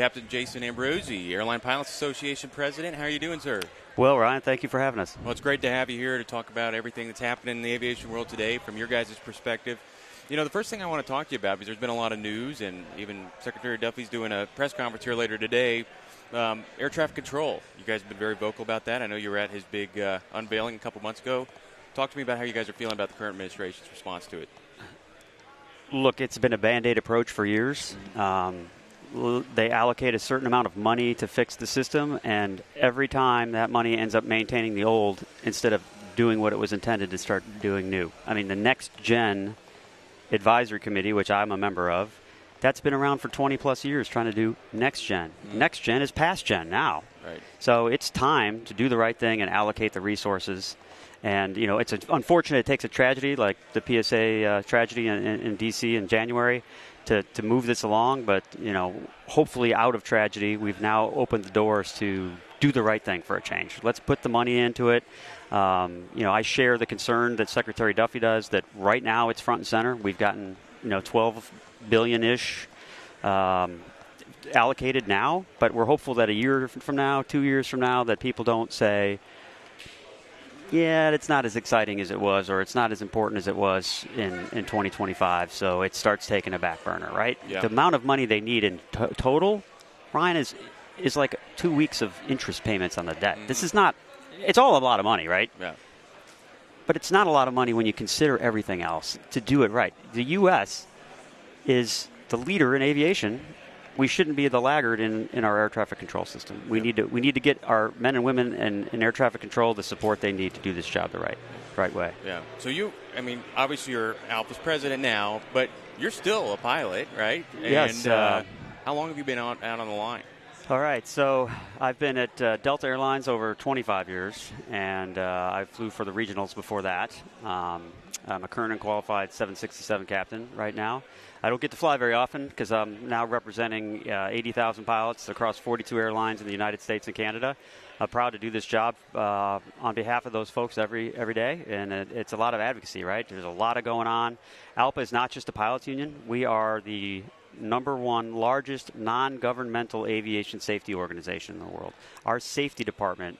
Captain Jason Ambrosi, Airline Pilots Association President. How are you doing, sir? Well, Ryan, thank you for having us. Well, it's great to have you here to talk about everything that's happening in the aviation world today from your guys' perspective. You know, the first thing I want to talk to you about, because there's been a lot of news, and even Secretary Duffy's doing a press conference here later today, air traffic control. You guys have been very vocal about that. I know you were at his big unveiling a couple months ago. Talk to me about how you guys are feeling about the current administration's response to it. Look, it's been a Band-Aid approach for years. They allocate a certain amount of money to fix the system, and every time that money ends up maintaining the old instead of doing what it was intended to start doing new. I mean, the Next Gen Advisory Committee, which I'm a member of, that's been around for 20-plus years trying to do Next Gen. Next Gen is past Gen now. Right. So it's time to do the right thing and allocate the resources. And, you know, it's unfortunate it takes a tragedy like the PSA tragedy in D.C. in January to move this along. But, you know, hopefully out of tragedy, we've now opened the doors to do the right thing for a change. Let's put the money into it. You know, I share the concern that Secretary Duffy does that right now it's front and center. We've gotten, you know, $12 billion-ish allocated now. But we're hopeful that a year from now, 2 years from now, that people don't say, yeah, it's not as exciting as it was, or it's not as important as it was in 2025, so it starts taking a back burner, right? Yeah. The amount of money they need in total, Ryan, is like 2 weeks of interest payments on the debt. This is not – it's all a lot of money, right? Yeah. But it's not a lot of money when you consider everything else to do it right. The U.S. is the leader in aviation. We shouldn't be the laggard in our air traffic control system. We need to get our men and women in air traffic control the support they need to do this job the right way. Yeah. So obviously you're ALPA's president now, but you're still a pilot, right? Yes. And how long have you been out on the line? All right. So I've been at Delta Airlines over 25 years, and I flew for the regionals before that. I'm a current and qualified 767 captain right now. I don't get to fly very often because I'm now representing 80,000 pilots across 42 airlines in the United States and Canada. I'm proud to do this job on behalf of those folks every day, and it's a lot of advocacy, right? There's a lot of going on. ALPA is not just a pilots union. We are the #1 largest non-governmental aviation safety organization in the world. Our safety department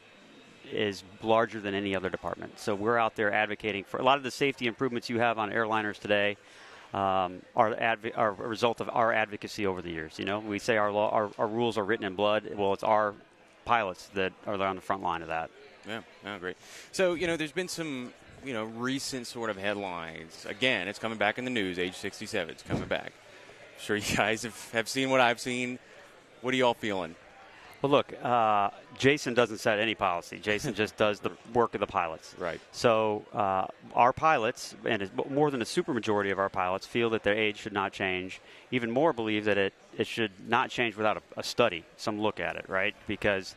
is larger than any other department. So we're out there advocating for a lot of the safety improvements you have on airliners today. Are a result of our advocacy over the years. You know, we say our rules are written in blood. Well, it's our pilots that are there on the front line of that. Yeah, great. So, you know, there's been some, you know, recent sort of headlines. Again, it's coming back in the news. Age 67, it's coming back. I'm sure you guys have seen what I've seen. What are you all feeling? Well, look, Jason doesn't set any policy. Jason just does the work of the pilots. Right. So our pilots, and more than a supermajority of our pilots, feel that their age should not change. Even more believe that it should not change without a study, some look at it, right? Because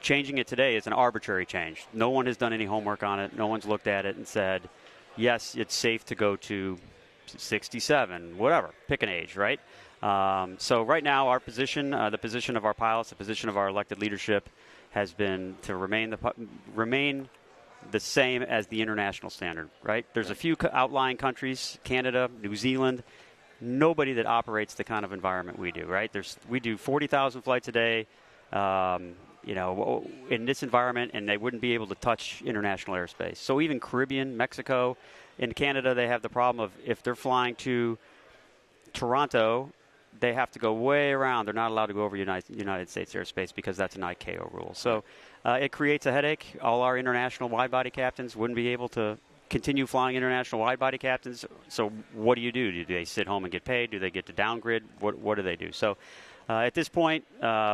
changing it today is an arbitrary change. No one has done any homework on it. No one's looked at it and said, yes, it's safe to go to 67, whatever, pick an age, right? So right now our position, the position of our pilots, the position of our elected leadership has been to remain the same as the international standard, right? There's a few outlying countries, Canada, New Zealand, nobody that operates the kind of environment we do, right? We do 40,000 flights a day, you know, in this environment, and they wouldn't be able to touch international airspace. So even Caribbean, Mexico, in Canada, they have the problem of if they're flying to Toronto, they have to go way around. They're not allowed to go over United States airspace because that's an ICAO rule. So it creates a headache. All our international wide-body captains wouldn't be able to continue flying international wide-body captains. So what do? Do they sit home and get paid? Do they get to downgrid? What do they do? So at this point,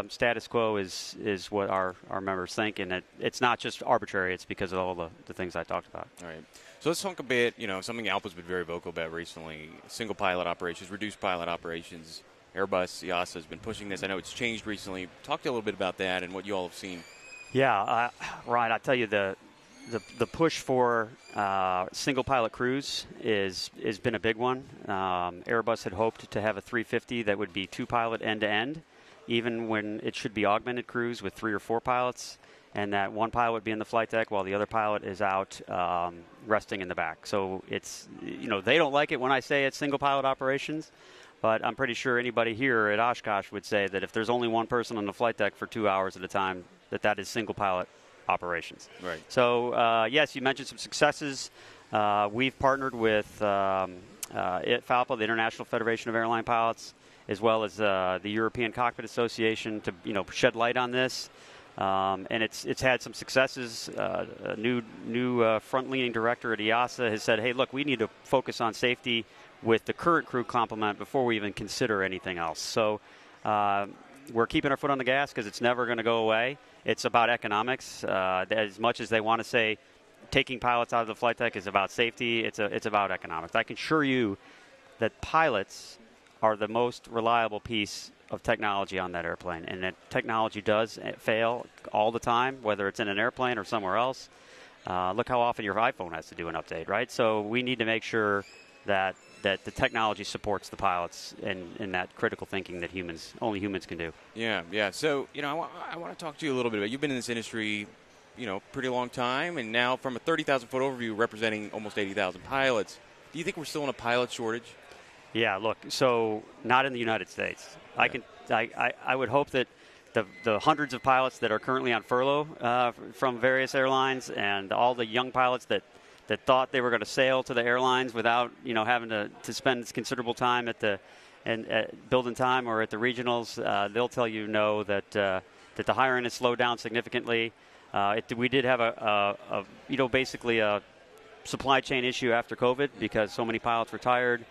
status quo is what our members think, and it's not just arbitrary. It's because of all the things I talked about. All right. So let's talk a bit, you know, something ALPA's been very vocal about recently, single pilot operations, reduced pilot operations. Airbus, EASA has been pushing this. I know it's changed recently. Talk to you a little bit about that and what you all have seen. Yeah, Ryan, I tell you, the push for single pilot crews has been a big one. Airbus had hoped to have a 350 that would be two pilot end to end, even when it should be augmented crews with 3 or 4 pilots, and that one pilot would be in the flight deck while the other pilot is out resting in the back. So it's, you know, they don't like it when I say it's single pilot operations, But I'm pretty sure anybody here at Oshkosh would say that if there's only one person on the flight deck for 2 hours at a time, that is single pilot operations. Right. So, yes, you mentioned some successes. We've partnered with ALPA, the International Federation of Airline Pilots, as well as the European Cockpit Association to shed light on this. And it's had some successes. A new front-leaning director at EASA has said, hey, look, we need to focus on safety with the current crew complement before we even consider anything else. So we're keeping our foot on the gas because it's never going to go away. It's about economics. As much as they want to say taking pilots out of the flight deck is about safety, it's about economics. I can assure you that pilots are the most reliable piece of technology on that airplane, and that technology does fail all the time, whether it's in an airplane or somewhere else. Look how often your iPhone has to do an update, right? So we need to make sure that the technology supports the pilots in that critical thinking that only humans can do. Yeah. So, I want to talk to you a little bit about, you've been in this industry, pretty long time, and now from a 30,000-foot overview representing almost 80,000 pilots, do you think we're still in a pilot shortage? Yeah, look, so not in the United States. Yeah. I would hope that the hundreds of pilots that are currently on furlough from various airlines and all the young pilots that thought they were going to sail to the airlines without having to spend considerable time at building time or at the regionals, they'll tell you no, that the hiring has slowed down significantly. We did have basically a supply chain issue after COVID because so many pilots retired.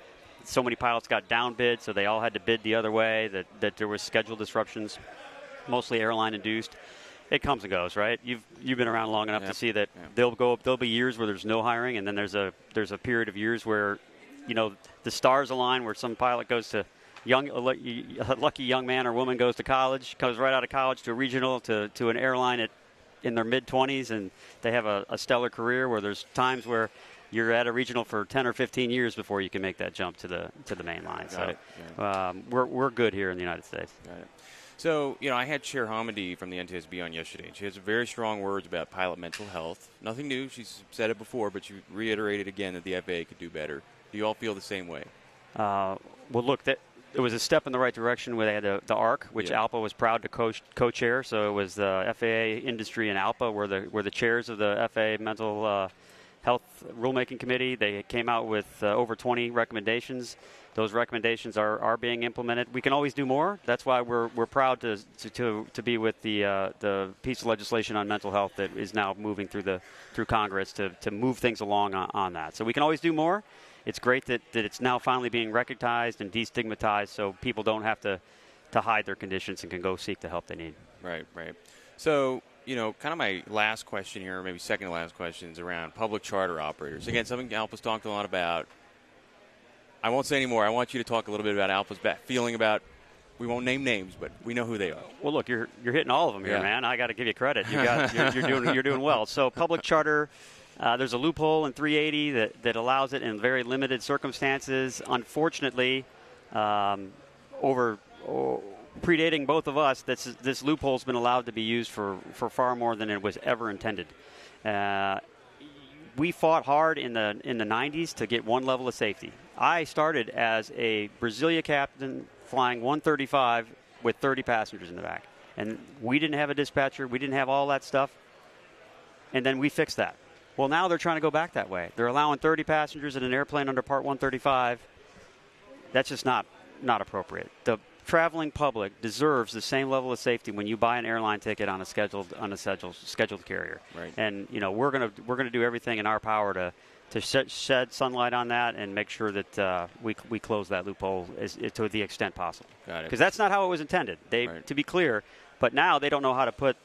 So many pilots got downbid, so they all had to bid the other way, that there was schedule disruptions, mostly airline induced. It comes and goes, right? You've been around long enough to see that there'll be years where there's no hiring, and then there's a period of years where the stars align, where some pilot goes to a lucky young man or woman goes to college, comes right out of college to a regional, to an airline in their mid-20s, and they have a stellar career, where there's times where you're at a regional for 10 or 15 years before you can make that jump to the main line. So we're good here in the United States. Got it. So, I had Chair Hamidi from the NTSB on yesterday, and she has very strong words about pilot mental health. Nothing new. She's said it before, but she reiterated again that the FAA could do better. Do you all feel the same way? Well, look, it was a step in the right direction where they had the ARC, which ALPA was proud to co-chair. So it was the FAA industry and ALPA were the chairs of the FAA mental health rulemaking committee. They came out with over 20 recommendations. Those recommendations are being implemented. We can always do more. That's why we're proud to be with the piece of legislation on mental health that is now moving through Congress to move things along on that. So we can always do more. It's great that it's now finally being recognized and destigmatized, so people don't have to hide their conditions and can go seek the help they need. Right. So, kind of my last question here, maybe second to last question, is around public charter operators. Again, something ALPA's talked a lot about. I won't say any more. I want you to talk a little bit about ALPA's feeling about, we won't name names, but we know who they are. Well, look, you're hitting all of them here, man. I got to give you credit. You're doing well. So public charter, there's a loophole in 380 that allows it in very limited circumstances. Unfortunately, predating both of us, this loophole's been allowed to be used for far more than it was ever intended. We fought hard in the 90s to get one level of safety. I started as a Brasilia captain flying 135 with 30 passengers in the back. And we didn't have a dispatcher. We didn't have all that stuff. And then we fixed that. Well, now they're trying to go back that way. They're allowing 30 passengers in an airplane under Part 135. That's just not appropriate. The traveling public deserves the same level of safety when you buy an airline ticket on a scheduled carrier. Right. And we're gonna do everything in our power to shed sunlight on that and make sure that we close that loophole to the extent possible. Got it. Because that's not how it was intended. To be clear, but now they don't know how to put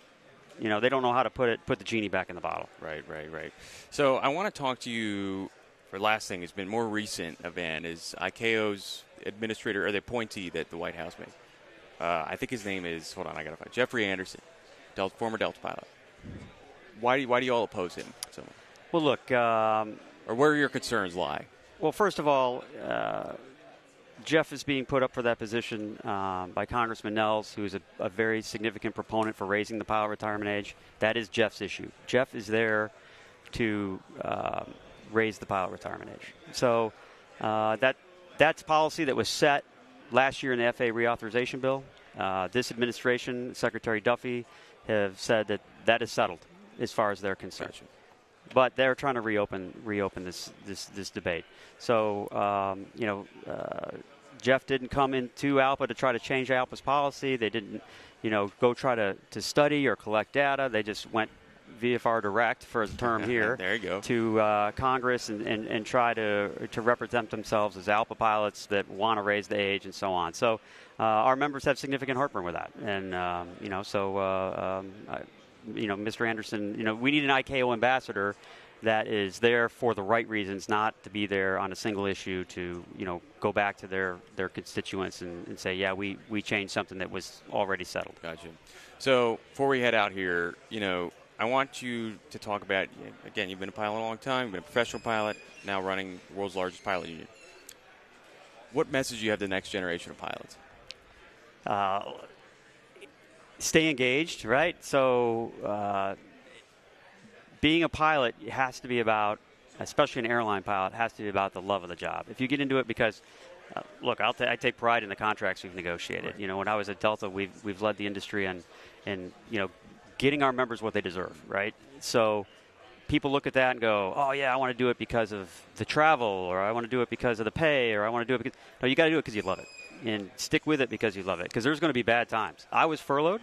the genie back in the bottle. Right. So I want to talk to you. For last thing, it's been more recent event is ICAO's administrator or the appointee that the White House made. I think his name is, hold on, I got to find Jeffrey Anderson, former Delta pilot. Why do you all oppose him so much? Well, look, or where your concerns lie? Well, first of all, Jeff is being put up for that position by Congressman Nels, who is a very significant proponent for raising the pilot retirement age. That is Jeff's issue. Jeff is there to raise the pilot retirement age. So that's policy that was set last year in the FAA reauthorization bill. This administration, Secretary Duffy, have said that that is settled as far as they're concerned. Gotcha. But they're trying to reopen this debate. So Jeff didn't come into ALPA to try to change ALPA's policy. They didn't, go try to study or collect data. They just went VFR direct for a term here. There you go. To Congress and try to represent themselves as ALPA pilots that want to raise the age and so on. So our members have significant heartburn with that, and Mr. Anderson, we need an ICAO ambassador that is there for the right reasons, not to be there on a single issue to, go back to their constituents and say, yeah, we changed something that was already settled. Gotcha. So before we head out here, I want you to talk about, again, you've been a pilot a long time, you've been a professional pilot, now running the world's largest pilot union. What message do you have to the next generation of pilots? Stay engaged, right? So being a pilot has to be about, especially an airline pilot, has to be about the love of the job. If you get into it because, look, I take pride in the contracts we've negotiated. Right. When I was at Delta, we've led the industry and getting our members what they deserve, right? So people look at that and go, oh, yeah, I want to do it because of the travel, or I want to do it because of the pay, or I want to do it because... No, you got to do it because you love it. And stick with it because you love it, because there's going to be bad times. I was furloughed.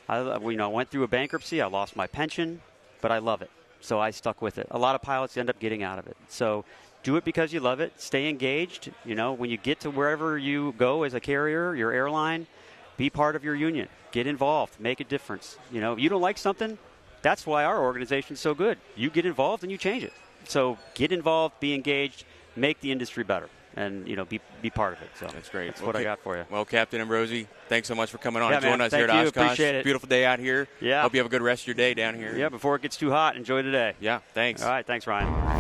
I went through a bankruptcy. I lost my pension, but I love it. So I stuck with it. A lot of pilots end up getting out of it. So do it because you love it. Stay engaged. When you get to wherever you go as a carrier, your airline, be part of your union. Get involved. Make a difference. If you don't like something, that's why our organization is so good. You get involved and you change it. So get involved, be engaged, make the industry better, and be part of it. So that's great. That's what I got for you. Well, Captain Ambrosi, thanks so much for coming on and man, joining us thank here at you. Oshkosh. Appreciate it. Beautiful day out here. Yeah. Hope you have a good rest of your day down here. Yeah, before it gets too hot, enjoy the day. Yeah, thanks. All right, thanks, Ryan.